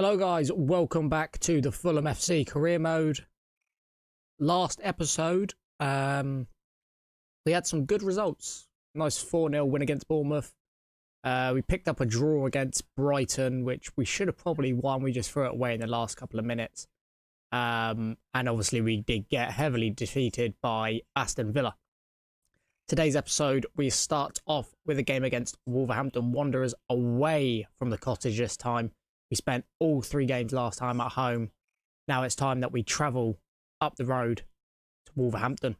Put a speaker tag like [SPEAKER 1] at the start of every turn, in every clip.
[SPEAKER 1] Hello guys, welcome back to the Fulham FC Career Mode. Last episode, we had some good results. Nice 4-0 win against Bournemouth. We picked up a draw against Brighton, which we should have probably won. We just threw it away in the last couple of minutes. And obviously we did get heavily defeated by Aston Villa. Today's episode, we start off with a game against Wolverhampton Wanderers away from the cottage this time. We spent all 3 games last time at home. Now it's time that we travel up the road to Wolverhampton.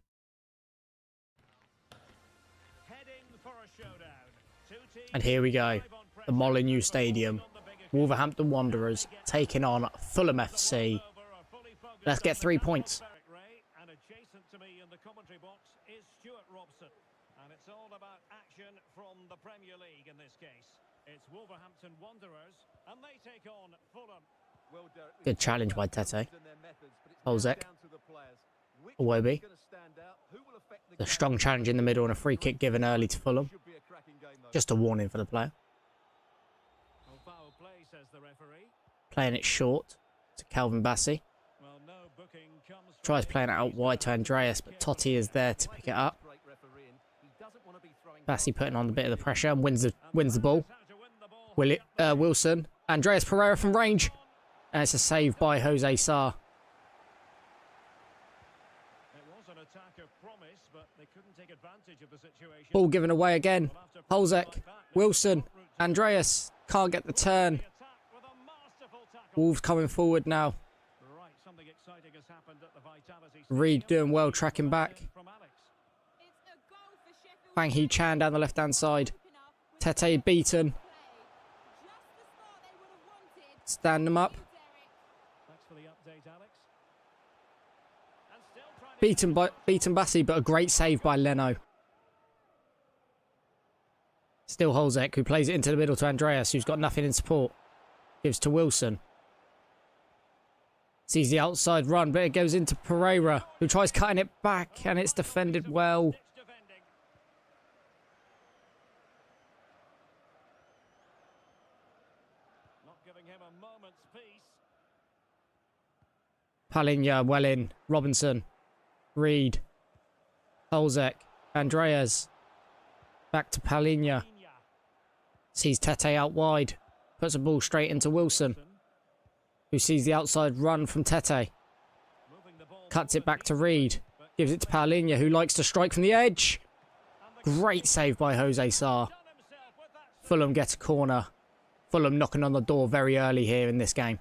[SPEAKER 1] And here we go. The Molineux Stadium. Wolverhampton Wanderers taking on Fulham FC. Let's get 3 points.
[SPEAKER 2] And adjacent to me in the commentary box is Stuart Robson. And it's all about action from the Premier League in this case. It's Wolverhampton Wanderers, and they take on Fulham.
[SPEAKER 1] Good challenge by Tete. Holzek. Iwobi. A strong challenge in the middle and a free kick given early to Fulham. Just a warning for the player. Playing it short to Calvin Bassey. Tries playing it out wide to Andreas, but Totti is there to pick it up. Bassey putting on a bit of the pressure and wins the ball. Wilson. Andreas Pereira from range. And it's a save by Jose Sarr. Ball given away again. Holzek. Wilson. Andreas. Can't get the turn. Wolves coming forward now. Reed doing well, tracking back. Fang Hee Chan down the left-hand side. Tete beaten. Stand them up. Beaten Bassey, but a great save by Leno. Still Holzek, who plays it into the middle to Andreas, who's got nothing in support. Gives to Wilson. Sees the outside run, but it goes into Pereira, who tries cutting it back, and it's defended well. Palinha well in. Robinson. Reed. Holzek. Andreas. Back to Palinha. Sees Tete out wide. Puts the ball straight into Wilson, who sees the outside run from Tete. Cuts it back to Reed. Gives it to Palinha, who likes to strike from the edge. Great save by Jose Sarr. Fulham get a corner. Fulham knocking on the door very early here in this game.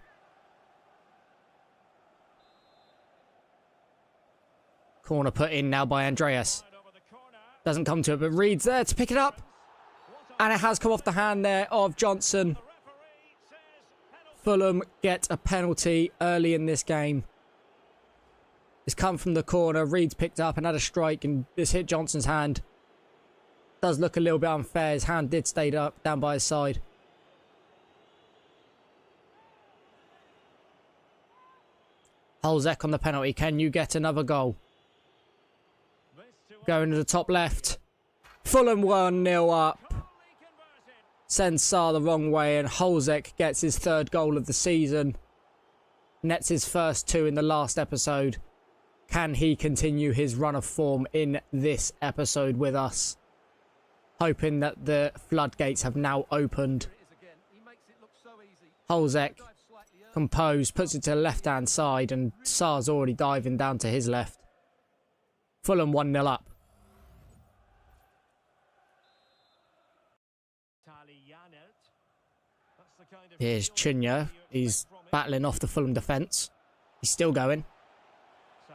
[SPEAKER 1] Corner put in now by Andreas. Doesn't come to it, but Reed's there to pick it up. And it has come off the hand there of Johnson. Fulham get a penalty early in this game. It's come from the corner. Reed's picked up and had a strike, and this hit Johnson's hand. Does look a little bit unfair. His hand did stay up down by his side. Holzek on the penalty. Can you get another goal? Going to the top left. Fulham 1-0 up. Sends Sarr the wrong way, and Holzek gets his 3rd goal of the season. Nets his first 2 in the last episode. Can he continue his run of form in this episode with us? Hoping that the floodgates have now opened. Holzek, composed, puts it to the left-hand side, and Sarr's already diving down to his left. Fulham 1-0 up. Here's Cunha. He's battling off the Fulham defence. He's still going.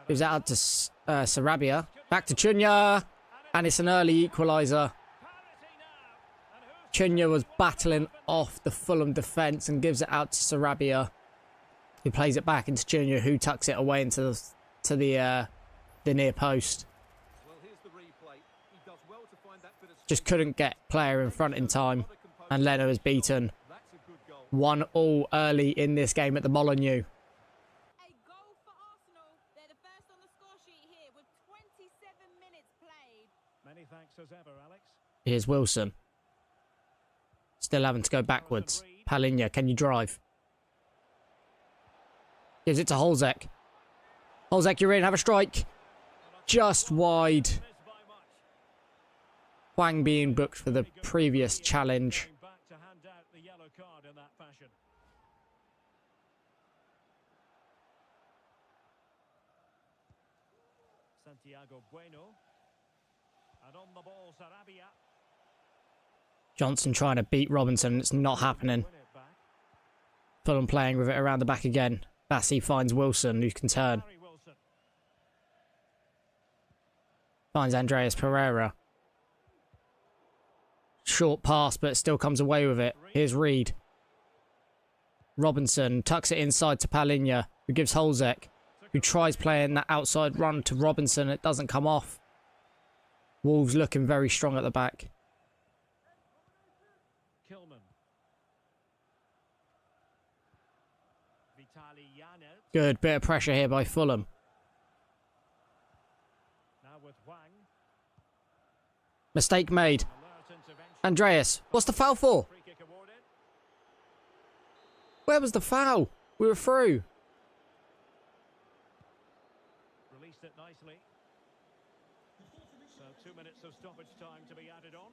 [SPEAKER 1] Gives that out to Sarabia. Back to Cunha. And it's an early equaliser. Cunha was battling off the Fulham defence and gives it out to Sarabia, who plays it back into Cunha, who tucks it away into the near post. Just couldn't get player in front in time, and Leno is beaten. 1-1 early in this game at the Molineux. Here's Wilson. Still having to go backwards. Palinha, can you drive? Gives it to Holzek. Holzek, you're in. Have a strike. Just wide. Hwang being booked for the previous challenge.
[SPEAKER 2] Santiago Bueno. And on the ball, Sarabia.
[SPEAKER 1] Johnson trying to beat Robinson. It's not happening. Fulham playing with it around the back again. Bassey finds Wilson, who can turn. Finds Andreas Pereira. Short pass, but still comes away with it. Here's Reed. Robinson tucks it inside to Palinha, who gives Holzek, who tries playing that outside run to Robinson. It doesn't come off. Wolves looking very strong at the back. Good bit of pressure here by Fulham. Mistake made. Andreas, what's the foul for? Where was the foul? We were through.
[SPEAKER 2] Released it nicely. So 2 minutes of stoppage time to be added on.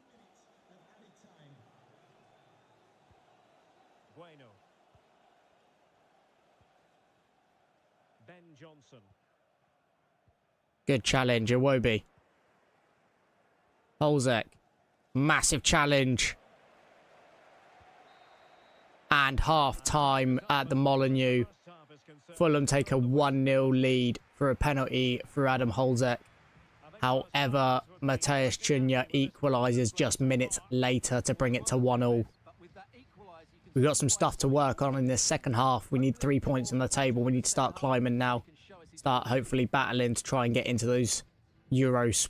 [SPEAKER 2] Bueno. Ben Johnson.
[SPEAKER 1] Good challenge, Iwobi. Holzek. Massive challenge. And half-time at the Molineux. Fulham take a 1-0 lead for a penalty for Adam Holzek. However, Matheus Cunha equalises just minutes later to bring it to 1-1. We've got some stuff to work on in this second half. We need 3 points on the table. We need to start climbing now. Start hopefully battling to try and get into those Euros.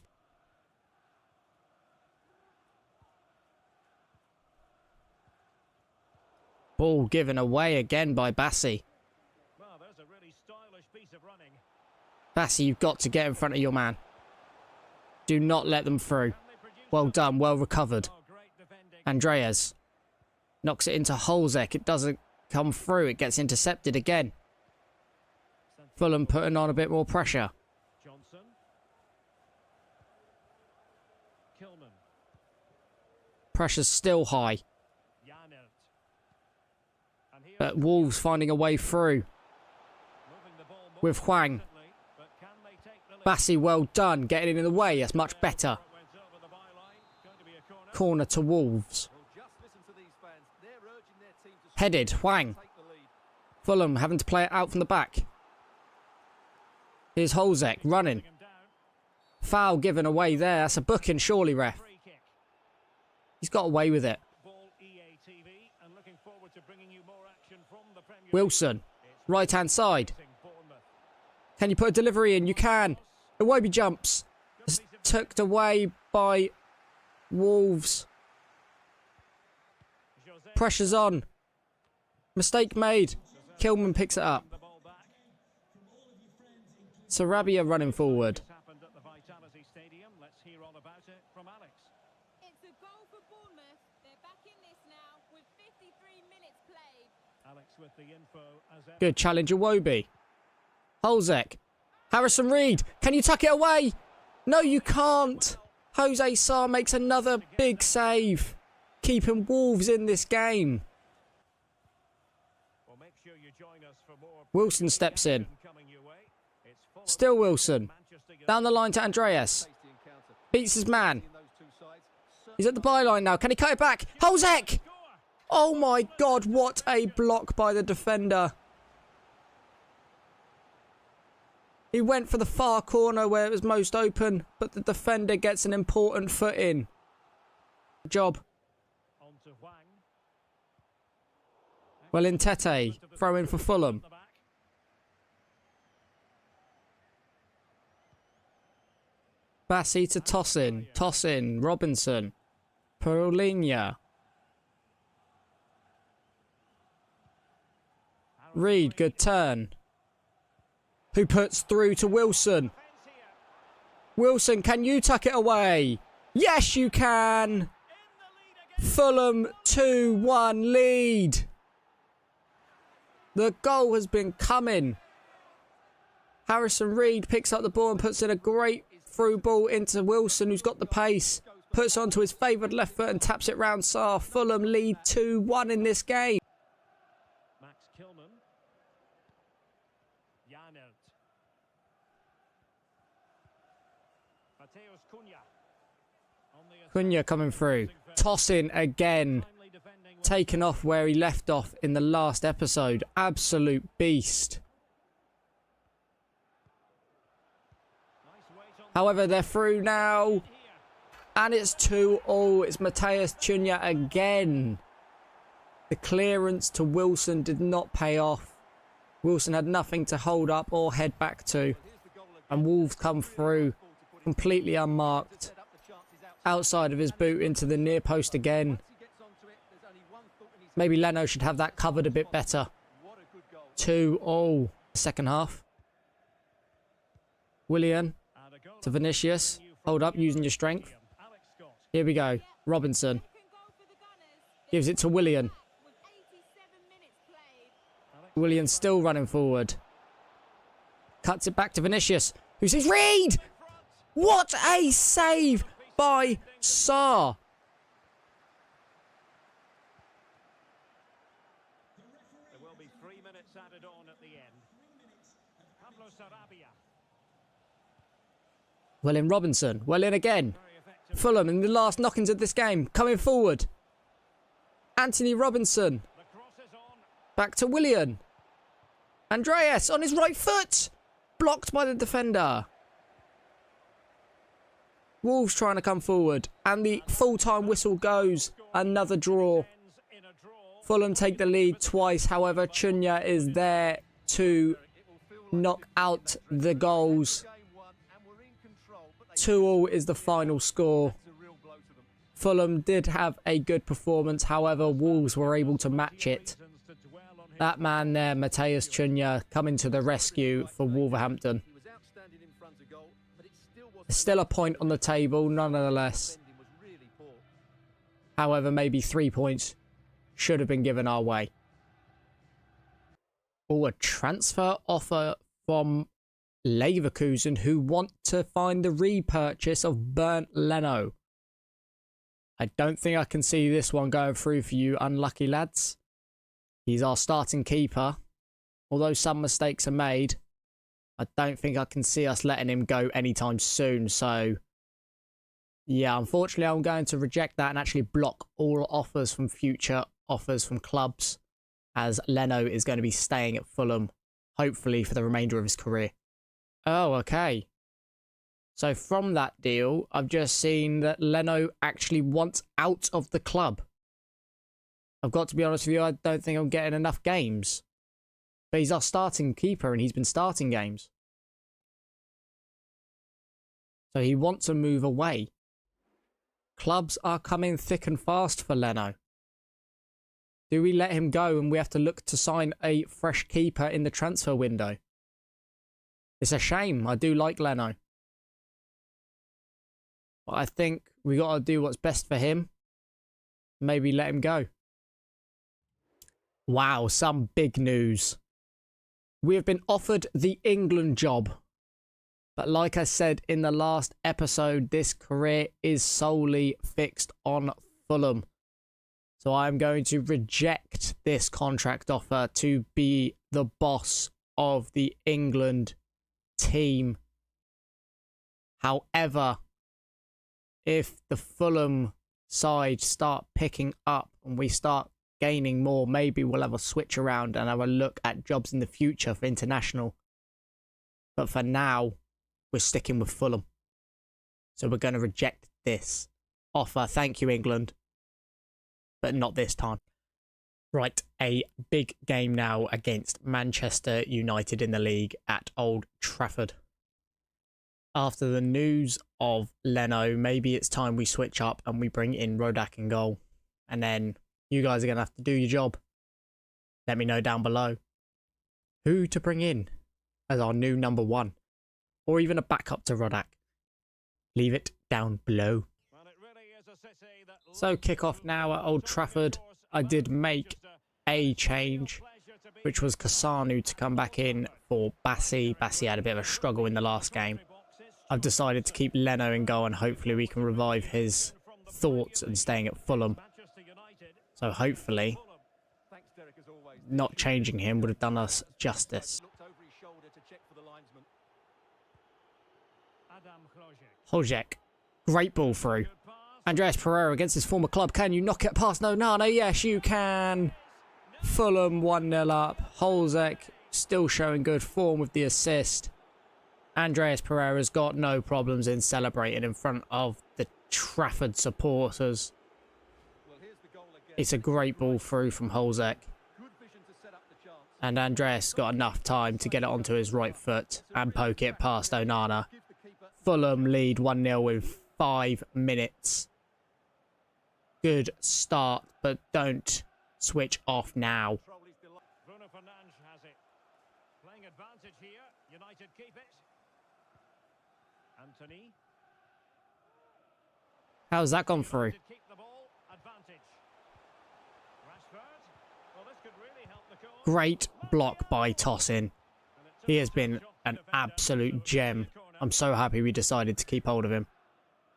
[SPEAKER 1] Ball given away again by Bassey.
[SPEAKER 2] Well, there's a really stylish piece of running.
[SPEAKER 1] Bassey, you've got to get in front of your man. Do not let them through. Well done, well recovered. Andreas knocks it into Holzek. It doesn't come through. It gets intercepted again. Fulham putting on a bit more pressure.
[SPEAKER 2] Johnson. Kilman.
[SPEAKER 1] Pressure's still high. But Wolves finding a way through. With Hwang. Bassey, well done. Getting in the way. That's much better. Corner to Wolves. Headed. Hwang. Fulham having to play it out from the back. Here's Holzek running. Foul given away there. That's a booking, surely, ref. He's got away with it. Wilson, right-hand side. Can you put a delivery in? You can. Iwobi jumps. It's tucked away by Wolves. Pressure's on. Mistake made. Kilman picks it up. Sarabia running forward. Good challenge, Iwobi. Holzek. Harrison Reed. Can you tuck it away? No, you can't. Jose Sarr makes another big save. Keeping Wolves in this game. Wilson steps in. Still Wilson. Down the line to Andreas. Beats his man. He's at the byline now. Can he cut it back? Holzek! Oh my God, what a block by the defender. He went for the far corner where it was most open, but the defender gets an important foot in. Good job. Well, in Tete, throw in for Fulham. Bassey to Tossin. Tossin, Robinson. Palinha. Reed, good turn. Who puts through to Wilson. Wilson, can you tuck it away? Yes, you can. Fulham 2-1 lead. The goal has been coming Harrison Reed picks up the ball and puts in a great through ball into Wilson, who's got the pace. Puts onto his favoured left foot and taps it round Sarr. Fulham lead 2-1 in this game.
[SPEAKER 2] Max Kilman. Janelt. Mateus Cunha.
[SPEAKER 1] Cunha coming through. Tossing again. Taken off where he left off in the last episode. Absolute beast. However, they're through now. And it's 2-2. It's Mateus Cunha again. The clearance to Wilson did not pay off. Wilson had nothing to hold up or head back to. And Wolves come through completely unmarked. Outside of his boot into the near post again. Maybe Leno should have that covered a bit better. 2-2. Second half. Willian to Vinicius. Hold up using your strength. Here we go. Robinson. Gives it to Willian. Willian still running forward. Cuts it back to Vinicius. Who sees Reed? What a save by Sarr.
[SPEAKER 2] There will be 3 minutes added on at the end. Pablo Sarabia.
[SPEAKER 1] Well in Robinson. Well in again. Fulham in the last knockings of this game. Coming forward. Anthony Robinson. Back to Willian. Andreas on his right foot. Blocked by the defender. Wolves trying to come forward. And the full-time whistle goes. Another draw. Fulham take the lead twice. However, Cunha is there to knock out the goals. 2-2 is the final score. Fulham did have a good performance. However, Wolves were able to match it. That man there, Mateus Cunha, coming to the rescue for Wolverhampton. Still a point on the table, nonetheless. However, maybe 3 points should have been given our way. Oh, a transfer offer from Leverkusen, who want to find the repurchase of Bernd Leno. I don't think I can see this one going through for you unlucky lads. He's our starting keeper. Although some mistakes are made, I don't think I can see us letting him go anytime soon. So, yeah, unfortunately, I'm going to reject that and actually block all offers from future offers from clubs, as Leno is going to be staying at Fulham, hopefully for the remainder of his career. Oh, okay. So from that deal, I've just seen that Leno actually wants out of the club. I've got to be honest with you, I don't think I'm getting enough games. But he's our starting keeper and he's been starting games. So he wants to move away. Clubs are coming thick and fast for Leno. Do we let him go and we have to look to sign a fresh keeper in the transfer window? It's a shame. I do like Leno. But I think we got to do what's best for him. Maybe let him go. Wow, some big news. We have been offered the England job. But like I said in the last episode, this career is solely fixed on Fulham. So I'm going to reject this contract offer to be the boss of the England team. However, if the Fulham side start picking up and we start gaining more, maybe we'll have a switch around and have a look at jobs in the future for international. But for now, we're sticking with Fulham. So we're going to reject this offer. Thank you, England. But not this time. Right, a big game now against Manchester United in the league at Old Trafford. After the news of Leno, maybe it's time we switch up and we bring in Rodak in goal. And then you guys are going to have to do your job. Let me know down below who to bring in as our new number one. Or even a backup to Rodak. Leave it down below. So kick off now at Old Trafford. I did make a change. which was Kasanu to come back in for Bassi. Bassi had a bit of a struggle in the last game. I've decided to keep Leno in goal and hopefully we can revive his thoughts and staying at Fulham. So hopefully, not changing him would have done us justice. Hojek, great ball through. Andreas Pereira against his former club. Can you knock it past Onana? Yes, you can. Fulham 1-0 up. Holzek still showing good form with the assist. Andreas Pereira's got no problems in celebrating in front of the Trafford supporters. It's a great ball through from Holzek. And Andreas got enough time to get it onto his right foot and poke it past Onana. Fulham lead 1-0 with 5 minutes. Good start, but don't switch off now.
[SPEAKER 2] Bruno Fernandes has it. Playing advantage here. United keep it. Anthony.
[SPEAKER 1] How's that gone through?
[SPEAKER 2] Keep the ball. Advantage. Rashford. Well, this could really help the cause.
[SPEAKER 1] Great block by Tosin. He has been an absolute gem. I'm so happy we decided to keep hold of him.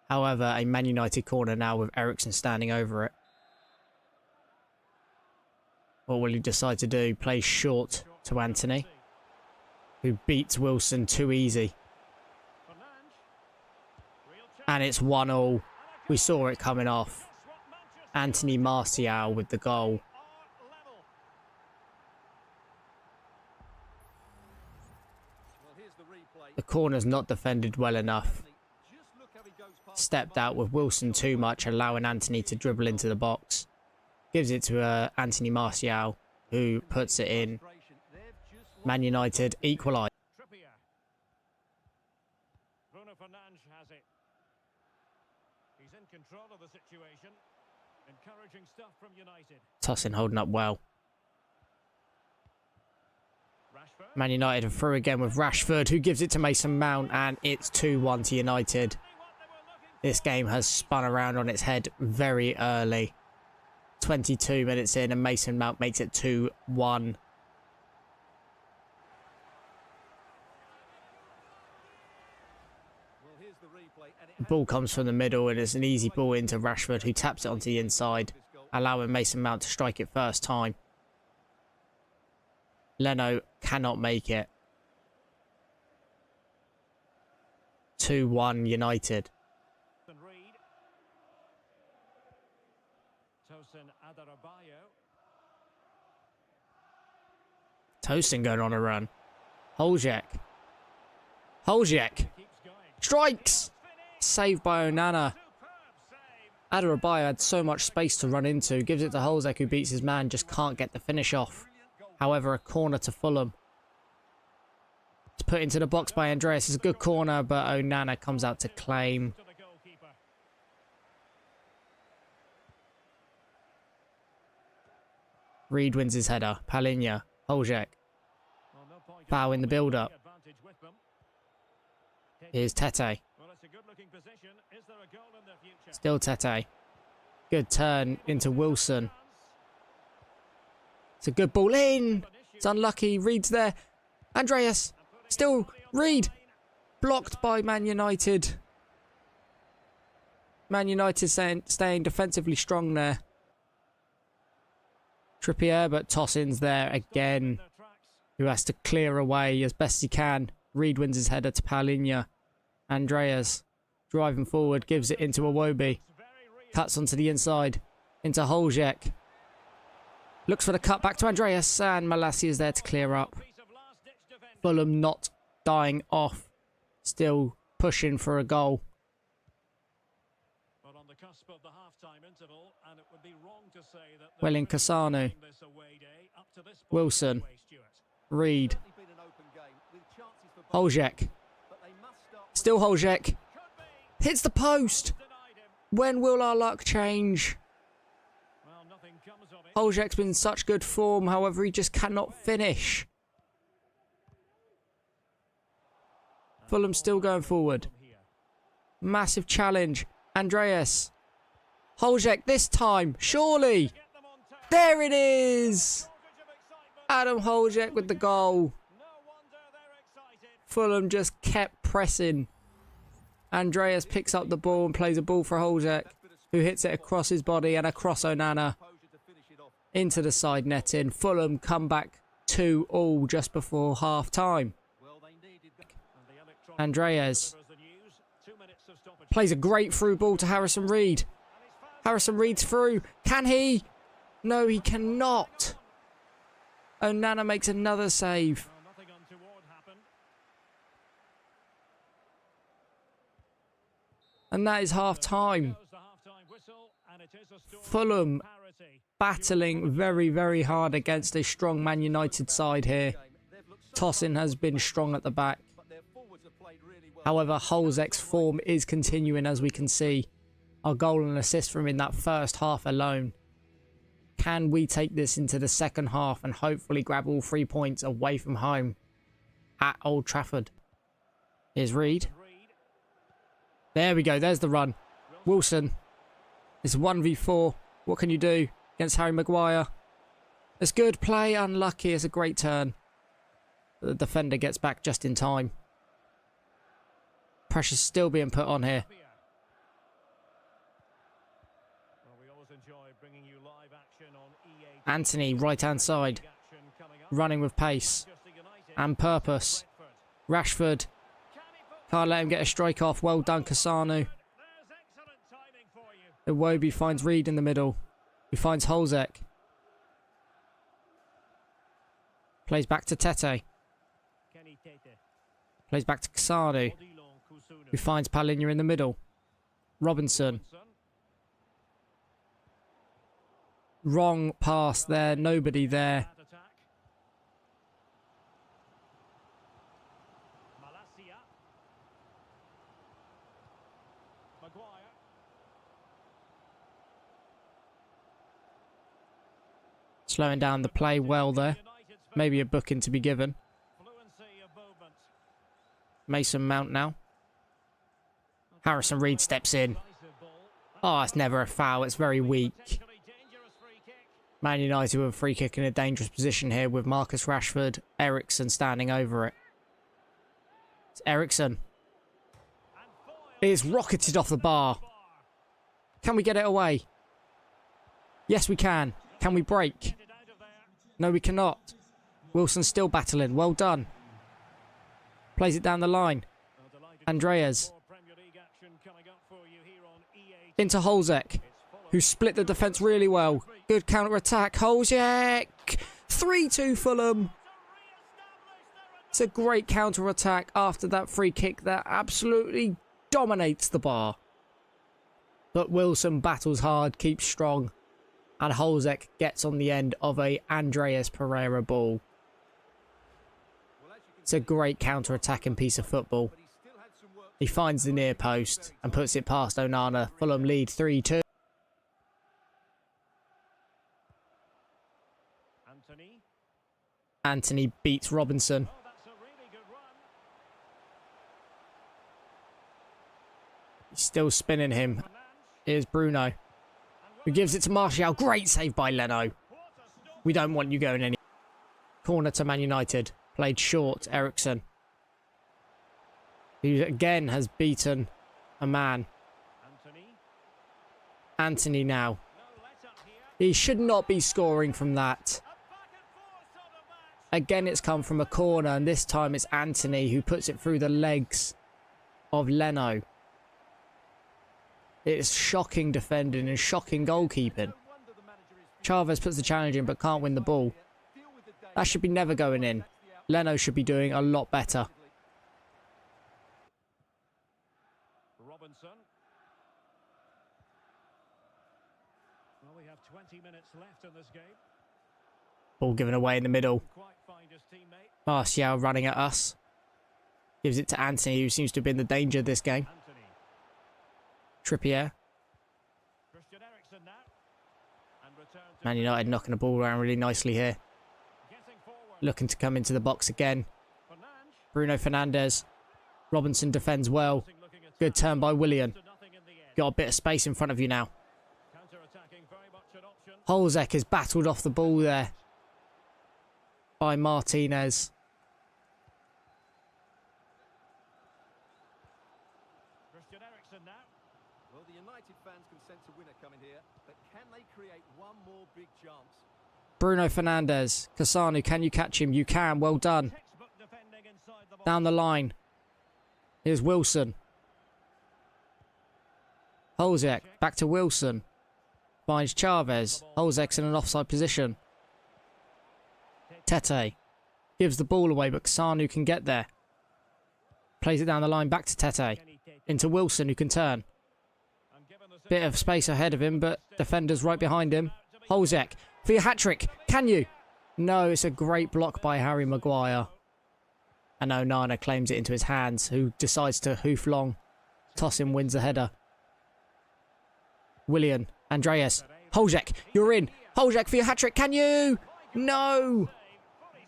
[SPEAKER 1] However, a Man United corner now with Eriksen standing over it. What will he decide to do? Play short to Anthony, who beats Wilson too easy. And it's 1-1. We saw it coming off. Anthony Martial with the goal. The corner's not defended well enough. Stepped out with Wilson too much, allowing Anthony to dribble into the box. Gives it to Anthony Martial, who puts it in. Man United equalise.
[SPEAKER 2] Bruno Fernandes has it. He's in control of the situation. Encouraging stuff from United.
[SPEAKER 1] Tosin holding up well. Man United are through again with Rashford, who gives it to Mason Mount, and it's 2-1 to United. This game has spun around on its head very early. 22 minutes in and Mason Mount makes it 2-1. The ball comes from the middle and it's an easy ball into Rashford, who taps it onto the inside, allowing Mason Mount to strike it first time. Leno cannot make it. 2-1 United. Tosin going on a run. Holzek. Holzek. Strikes! Saved by Onana. Adarabioyo had so much space to run into. Gives it to Holzek, who beats his man. Just can't get the finish off. However, a corner to Fulham. It's put into the box by Andreas. It's a good corner, but Onana comes out to claim. Reed wins his header. Palinha. Holzek. Foul in the build-up. Here's Tete. Still Tete. Good turn into Wilson. It's a good ball in. It's unlucky. Reed's there. Andreas. Still Reed. Blocked by Man United. Man United staying defensively strong there. Trippier, but Tosin's there again, who has to clear away as best he can. Reed wins his header to Palinha. Andreas driving forward, gives it into Iwobi. Cuts onto the inside, into Holzek. Looks for the cut back to Andreas, and Malassi is there to clear up. Fulham not dying off, still pushing for a goal. Welling Kasanu. Wilson. Reed. Holzek. Still Holzek. Hits the post. When will our luck change? Holzek's been in such good form, however, he just cannot finish. Fulham still going forward. Massive challenge. Andreas. Holzek this time. Surely. There it is. Adam Holzek with the goal.
[SPEAKER 2] No wonder they're excited.
[SPEAKER 1] Fulham just kept pressing. Andreas picks up the ball and plays a ball for Holzek, who hits it across his body and across Onana into the side netting. Fulham come back 2-2 just before half time. Andreas plays a great through ball to Harrison Reed. Harrison Reed's through. Can he? No, he cannot. Onana makes another save.
[SPEAKER 2] Nothing untoward happened.
[SPEAKER 1] And that is half time.
[SPEAKER 2] Goes the half-time whistle, and it is a story of
[SPEAKER 1] Fulham
[SPEAKER 2] parity.
[SPEAKER 1] battling very, very hard against a strong Man United side here. Tosin has been strong at the back. However, Holzek's form is continuing, as we can see. Our goal and assist from in that first half alone. Can we take this into the second half and hopefully grab all 3 points away from home at Old Trafford? Here's Reed. There we go. There's the run. Wilson. It's 1v4. What can you do against Harry Maguire? It's good play. Unlucky. It's a great turn. But the defender gets back just in time. Pressure's still being put on here.
[SPEAKER 2] Well, we always enjoy bringing you live action on EA.
[SPEAKER 1] Anthony, right-hand side.
[SPEAKER 2] Action coming up.
[SPEAKER 1] Running with pace
[SPEAKER 2] Manchester United,
[SPEAKER 1] and purpose.
[SPEAKER 2] Brentford.
[SPEAKER 1] Rashford. Can't let him get a strike off. Well done, Cassano.
[SPEAKER 2] There's excellent timing for you.
[SPEAKER 1] Iwobi finds Reed in the middle. He finds Holzek. Plays back to Tete.
[SPEAKER 2] Kenny Tete.
[SPEAKER 1] Plays back to Cassano.
[SPEAKER 2] Odilon Kusunu.
[SPEAKER 1] Who finds Palinha in the middle. Robinson. Wrong pass there. Nobody there.
[SPEAKER 2] That attack. Malacia. Maguire.
[SPEAKER 1] Slowing down the play well there.
[SPEAKER 2] United's
[SPEAKER 1] Maybe a booking to be given.
[SPEAKER 2] fluency of movement.
[SPEAKER 1] Mason Mount now. Harrison Reed steps in.
[SPEAKER 2] Decisive ball.
[SPEAKER 1] Oh, it's never a foul. It's very weak.
[SPEAKER 2] Potentially dangerous free kick.
[SPEAKER 1] Man United with a free kick in a dangerous position here with Marcus Rashford, Ericsson standing over it. It's Ericsson.
[SPEAKER 2] And foiled
[SPEAKER 1] It is rocketed off the bar. Can we get it away? Yes, we can. Can we break?
[SPEAKER 2] it out of there.
[SPEAKER 1] No, we cannot. Wilson's still battling. Well done. Plays it down the line.
[SPEAKER 2] Well, delighted
[SPEAKER 1] Andreas.
[SPEAKER 2] for Premier League action coming up for you here on EA.
[SPEAKER 1] Into Holzek, who split the defence really well. Good counter-attack. Holzek! 3-2 Fulham. It's a great counter-attack after that free kick that absolutely dominates the bar. But Wilson battles hard, keeps strong. And Holzek gets on the end of a Andreas Pereira ball. It's a great counter-attacking piece of football. He finds the near post and puts it past Onana. Fulham lead 3-2.
[SPEAKER 2] Anthony.
[SPEAKER 1] Anthony beats Robinson.
[SPEAKER 2] Oh, that's a really good run.
[SPEAKER 1] He's still spinning him.
[SPEAKER 2] Fernandes.
[SPEAKER 1] Here's Bruno, who gives it to Martial. Great save by Leno.
[SPEAKER 2] What a stop.
[SPEAKER 1] We don't want you going any. Corner to Man United. Played short, Ericsson. Who again has beaten a man.
[SPEAKER 2] Anthony.
[SPEAKER 1] Anthony now.
[SPEAKER 2] No let up here.
[SPEAKER 1] He should not be scoring from that.
[SPEAKER 2] A back and forth sort of match.
[SPEAKER 1] Again, it's come from a corner, and this time it's Anthony who puts it through the legs of Leno. It's shocking defending and shocking goalkeeping. Chavez puts the challenge in but can't win the ball. That should be never going in. Leno should be doing a lot better.
[SPEAKER 2] Robinson. Well, we have 20 minutes left in this game.
[SPEAKER 1] Ball given away in the middle.
[SPEAKER 2] Quite find his teammate.
[SPEAKER 1] Martial running at us. Gives it to Anthony, who seems to have been the danger of this game.
[SPEAKER 2] Anthony.
[SPEAKER 1] Trippier.
[SPEAKER 2] Christian Eriksen now. And return to
[SPEAKER 1] Man United knocking the ball around really nicely here.
[SPEAKER 2] getting forward.
[SPEAKER 1] Looking to come into the box again.
[SPEAKER 2] Fernandes.
[SPEAKER 1] Bruno Fernandes. Robinson defends well.
[SPEAKER 2] Looking at
[SPEAKER 1] Good turn by Willian.
[SPEAKER 2] to nothing in the end.
[SPEAKER 1] Got a bit of space in front of you now.
[SPEAKER 2] Counter-attacking very much an option.
[SPEAKER 1] Holzek has battled off the ball there. by Martinez.
[SPEAKER 2] Christian Eriksen now.
[SPEAKER 3] Well, the United fans can sense a winner coming here, but can they create one more big chance?
[SPEAKER 1] Bruno Fernandes. Cassano, can you catch him? You can. Well done.
[SPEAKER 2] Textbook defending inside the box.
[SPEAKER 1] Down the line. Here's Wilson. Holzek. Back to Wilson. Finds Chavez. Holzek's in an offside position. Tete. Gives the ball away, but Cassano can get there. Plays it down the line. Back to Tete. Into Wilson, who can turn. Bit of space ahead of him, but defenders right behind him. Holzek. For your hat-trick. Can you? No, it's a great block by Harry Maguire. And Onana claims it into his hands, who decides to hoof long. Tossing wins the header. Willian. Andreas. Holzek. You're in. Holzek for your hat-trick. Can you? No.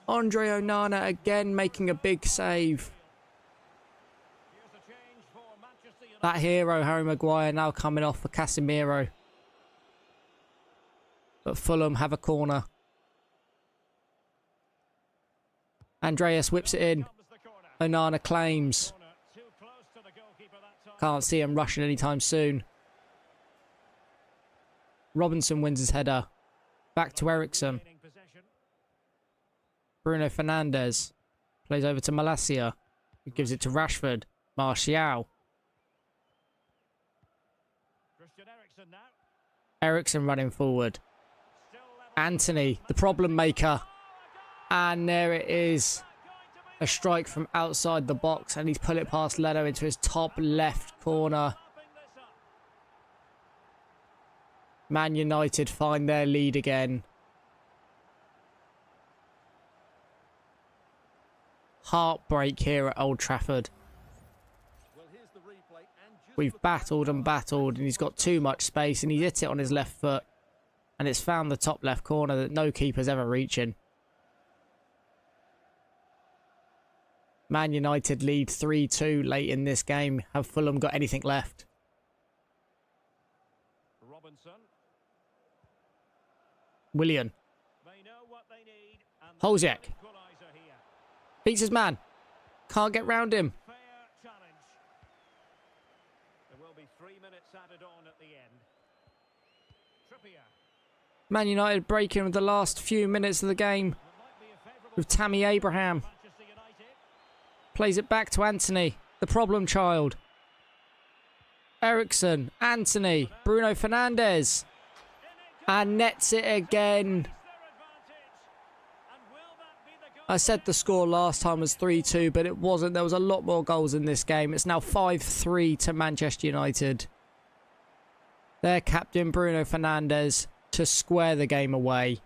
[SPEAKER 1] Andre Onana again making a big save. That hero, Harry Maguire, now coming off for Casemiro. But Fulham have a corner. Andreas whips it in. Onana claims. Can't see him rushing anytime soon. Robinson wins his header. Back to Eriksen. Bruno Fernandes. Plays over to Malacia. Who gives it to Rashford. Martial. Eriksen running forward. Anthony, the problem maker. And there it is. A strike from outside the box. And he's put it past Leno into his top left corner. Man United find their lead again. Heartbreak here at Old Trafford. We've battled and battled, and he's got too much space, and he hit it on his left foot. And it's found the top left corner that no keeper's ever reaching. Man United lead 3-2 late in this game. Have Fulham got anything left?
[SPEAKER 2] Robinson.
[SPEAKER 1] Willian.
[SPEAKER 2] They know what they need, and
[SPEAKER 1] Holzek.
[SPEAKER 2] equaliser here.
[SPEAKER 1] Beats his man. Can't get round him.
[SPEAKER 2] Fair challenge. There will be 3 minutes added on at the end. Trippier.
[SPEAKER 1] Man United breaking with the last few minutes of the game.
[SPEAKER 2] Might be a favourable
[SPEAKER 1] With Tammy Abraham.
[SPEAKER 2] Manchester United.
[SPEAKER 1] Plays it back to Anthony. The problem child. Eriksen. Anthony. Bruno Fernandes. And nets it again. I said the score last time was 3-2, but it wasn't. There was a lot more goals in this game. It's now 5-3 to Manchester United. Their captain, Bruno Fernandes, to square the game away.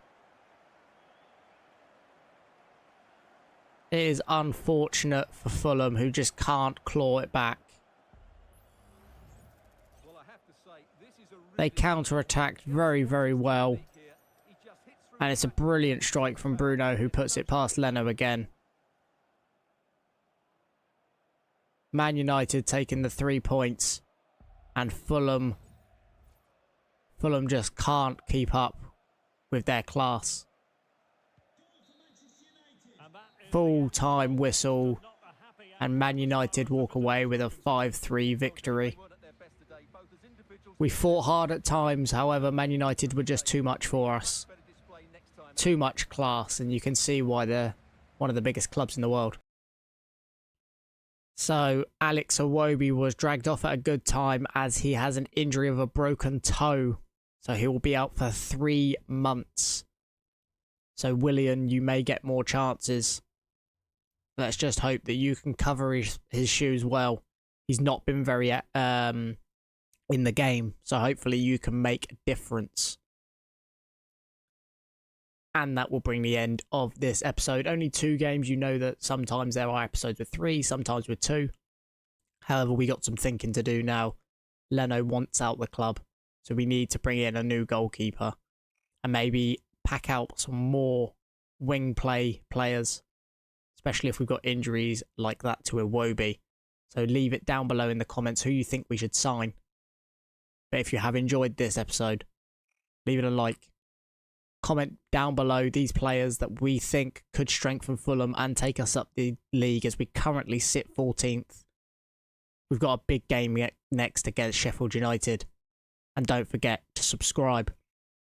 [SPEAKER 1] It is unfortunate for Fulham, who just can't claw it back.
[SPEAKER 3] Well, I have to say, this is a
[SPEAKER 1] They
[SPEAKER 3] really
[SPEAKER 1] counter-attacked very, very well.
[SPEAKER 3] here. He just hits through.
[SPEAKER 1] And it's a brilliant strike from Bruno, who puts it past Leno again. Man United taking the 3 points. And Fulham just can't keep up with their class.
[SPEAKER 2] And that is
[SPEAKER 1] Full-time whistle.
[SPEAKER 2] not a happy
[SPEAKER 1] And Man United walk away with a 5-3 victory.
[SPEAKER 3] Weren't at their best today, both as individuals
[SPEAKER 1] We fought hard at times, however, Man United were just too much for us.
[SPEAKER 3] better display next time.
[SPEAKER 1] Too much class, and you can see why they're one of the biggest clubs in the world. So, Alex Iwobi was dragged off at a good time as he has an injury of a broken toe. So he will be out for 3 months. So, Willian, you may get more chances. Let's just hope that you can cover his shoes well. He's not been very in the game, so hopefully you can make a difference. And that will bring the end of this episode. Only 2 games. You know that sometimes there are episodes with 3, sometimes with 2. However, we got some thinking to do now. Leno wants out the club, so we need to bring in a new goalkeeper and maybe pack out some more wing players, especially if we've got injuries like that to Iwobi. So leave it down below in the comments who you think we should sign. But if you have enjoyed this episode, leave it a like. comment down below these players that we think could strengthen Fulham and take us up the league, as we currently sit 14th. We've got a big game next against Sheffield United. And don't forget to subscribe.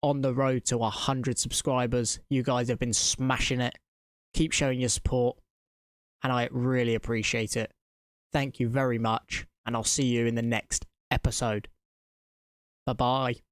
[SPEAKER 1] On the road to 100 subscribers. You guys have been smashing it. Keep showing your support. And I really appreciate it. Thank you very much. And I'll see you in the next episode. Bye-bye.